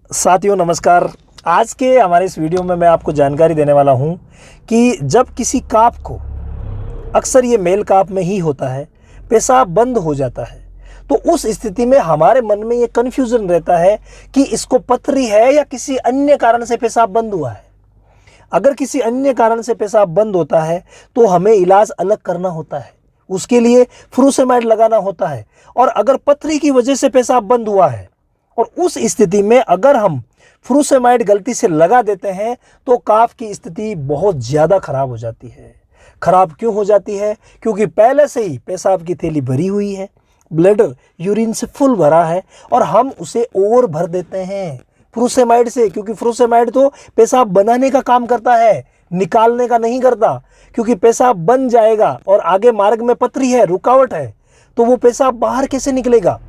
साथियों नमस्कार। आज के हमारे इस वीडियो में मैं आपको जानकारी देने वाला हूं कि जब किसी काफ को, अक्सर ये मेल काफ में ही होता है, पेशाब बंद हो जाता है तो उस स्थिति में हमारे मन में ये कन्फ्यूज़न रहता है कि इसको पथरी है या किसी अन्य कारण से पेशाब बंद हुआ है। अगर किसी अन्य कारण से पेशाब बंद होता है तो हमें इलाज अलग करना होता है, उसके लिए फ्रूसेमाइड लगाना होता है। और अगर पथरी की वजह से पेशाब बंद हुआ है और उस स्थिति में अगर हम फ्रूसेमाइड गलती से लगा देते हैं तो काफ की स्थिति बहुत ज़्यादा खराब हो जाती है। खराब क्यों हो जाती है? क्योंकि पहले से ही पेशाब की थैली भरी हुई है, ब्लैडर यूरिन से फुल भरा है और हम उसे और भर देते हैं फ्रूसेमाइड से। क्योंकि फ्रूसेमाइड तो पेशाब बनाने का काम करता है, निकालने का नहीं करता। क्योंकि पेशाब बन जाएगा और आगे मार्ग में पथरी है, रुकावट है, तो वो पेशाब बाहर कैसे निकलेगा?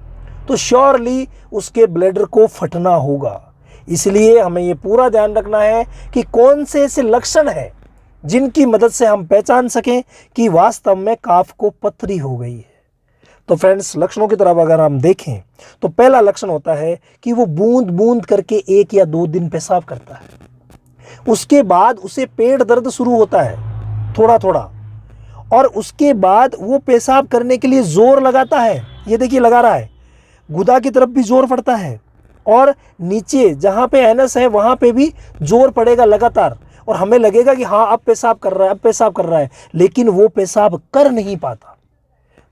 तो श्योरली उसके ब्लैडर को फटना होगा। इसलिए हमें ये पूरा ध्यान रखना है कि कौन से ऐसे लक्षण हैं जिनकी मदद से हम पहचान सकें कि वास्तव में काफ को पथरी हो गई है। तो फ्रेंड्स, लक्षणों की तरफ अगर हम देखें तो पहला लक्षण होता है कि वो बूंद बूंद करके 1 या 2 दिन पेशाब करता है। उसके बाद उसे पेट दर्द शुरू होता है थोड़ा थोड़ा, और उसके बाद वो पेशाब करने के लिए जोर लगाता है। ये देखिए लगा रहा है, गुदा की तरफ भी जोर पड़ता है और नीचे जहाँ पे एनस है वहाँ पे भी जोर पड़ेगा लगातार, और हमें लगेगा कि हाँ अब पेशाब कर रहा है, अब पेशाब कर रहा है, लेकिन वो पेशाब कर नहीं पाता।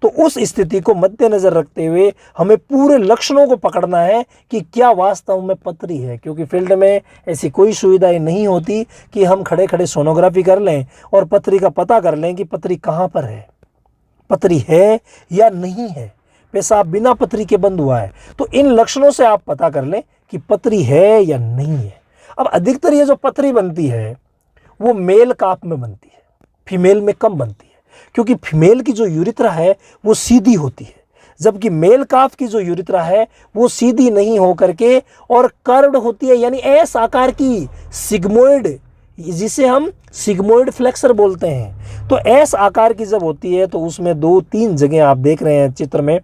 तो उस स्थिति को मद्देनजर रखते हुए हमें पूरे लक्षणों को पकड़ना है कि क्या वास्तव में पथरी है। क्योंकि फील्ड में ऐसी कोई सुविधाएं नहीं होती कि हम खड़े खड़े सोनोग्राफी कर लें और पथरी का पता कर लें कि पथरी कहाँ पर है, पथरी है या नहीं है, पेशाब बिना पथरी के बंद हुआ है। तो इन लक्षणों से आप पता कर लें कि पथरी है या नहीं है। अब अधिकतर ये जो पथरी बनती है वो मेल काफ में बनती है, फीमेल में कम बनती है। क्योंकि फीमेल की जो यूरिथ्रा है वो सीधी होती है, जबकि मेल काफ की जो यूरिथ्रा है वो सीधी नहीं हो करके और कर्व्ड होती है, यानी एस आकार की, सिग्मोइड, जिसे हम सिग्मोइड फ्लेक्सर बोलते हैं। तो एस आकार की जब होती है तो उसमें 2-3 जगह आप देख रहे हैं चित्र में,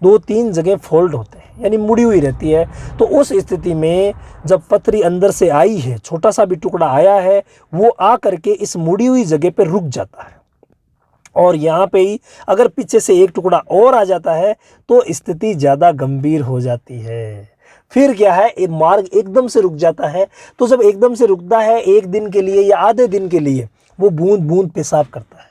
2-3 जगह फोल्ड होते हैं, यानी मुड़ी हुई रहती है। तो उस स्थिति में जब पथरी अंदर से आई है, छोटा सा भी टुकड़ा आया है, वो आ करके इस मुड़ी हुई जगह पे रुक जाता है। और यहाँ पे ही अगर पीछे से एक टुकड़ा और आ जाता है तो स्थिति ज़्यादा गंभीर हो जाती है। फिर क्या है, एक मार्ग एकदम से रुक जाता है। तो जब एकदम से रुकता है 1 दिन के लिए या आधे दिन के लिए, वो बूंद बूंद पेशाब करता है।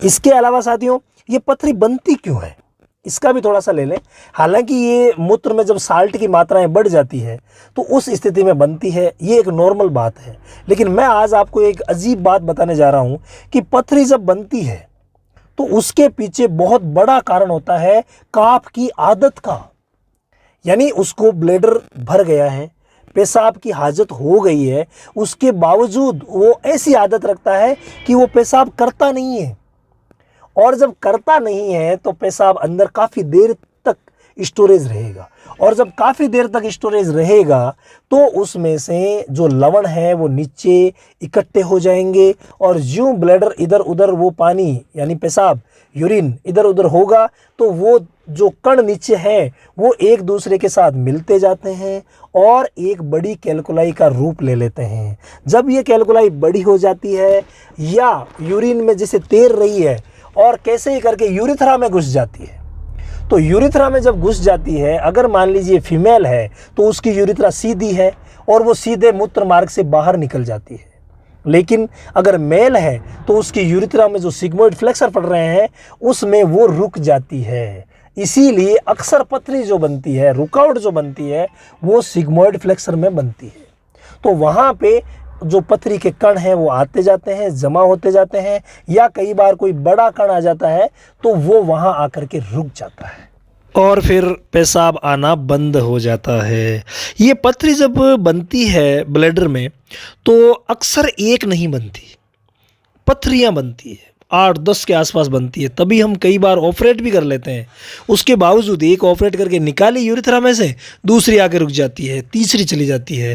इसके अलावा साथियों, ये पथरी बनती क्यों है इसका भी थोड़ा सा ले लें। हालांकि ये मूत्र में जब साल्ट की मात्राएं बढ़ जाती है तो उस स्थिति में बनती है, ये एक नॉर्मल बात है। लेकिन मैं आज आपको एक अजीब बात बताने जा रहा हूं कि पथरी जब बनती है तो उसके पीछे बहुत बड़ा कारण होता है काफ की आदत का। यानी उसको ब्लैडर भर गया है, पेशाब की हाजत हो गई है, उसके बावजूद वो ऐसी आदत रखता है कि वो पेशाब करता नहीं है। और जब करता नहीं है तो पेशाब अंदर काफ़ी देर तक स्टोरेज रहेगा, और जब काफ़ी देर तक स्टोरेज रहेगा तो उसमें से जो लवण है वो नीचे इकट्ठे हो जाएंगे, और यूं ब्लैडर इधर उधर वो पानी यानी पेशाब, यूरिन इधर उधर होगा तो वो जो कण नीचे हैं वो एक दूसरे के साथ मिलते जाते हैं और एक बड़ी कैलकुलाई का रूप ले लेते हैं। जब ये कैलकुलाई बड़ी हो जाती है या यूरिन में जैसे तैर रही है और कैसे ही करके यूरिथ्रा में घुस जाती है, तो यूरिथ्रा में जब घुस जाती है, अगर मान लीजिए फीमेल है तो उसकी यूरिथ्रा सीधी है और वो सीधे मूत्र मार्ग से बाहर निकल जाती है। लेकिन अगर मेल है तो उसकी यूरिथ्रा में जो सिग्मोइड फ्लेक्सर पड़ रहे हैं उसमें वो रुक जाती है। इसीलिए अक्सर पथरी जो बनती है, रुकावट जो बनती है, वो सिग्मोइड फ्लेक्सर में बनती है। तो वहाँ पे जो पथरी के कण हैं वो आते जाते हैं, जमा होते जाते हैं, या कई बार कोई बड़ा कण आ जाता है तो वो वहाँ आकर के रुक जाता है और फिर पेशाब आना बंद हो जाता है। ये पथरी जब बनती है ब्लैडर में तो अक्सर एक नहीं बनती, पथरियाँ बनती है, 8-10 के आसपास बनती है। तभी हम कई बार ऑपरेट भी कर लेते हैं, उसके बावजूद एक ऑपरेट करके निकाली यूरिथ्रा में से, दूसरी आके रुक जाती है, तीसरी चली जाती है।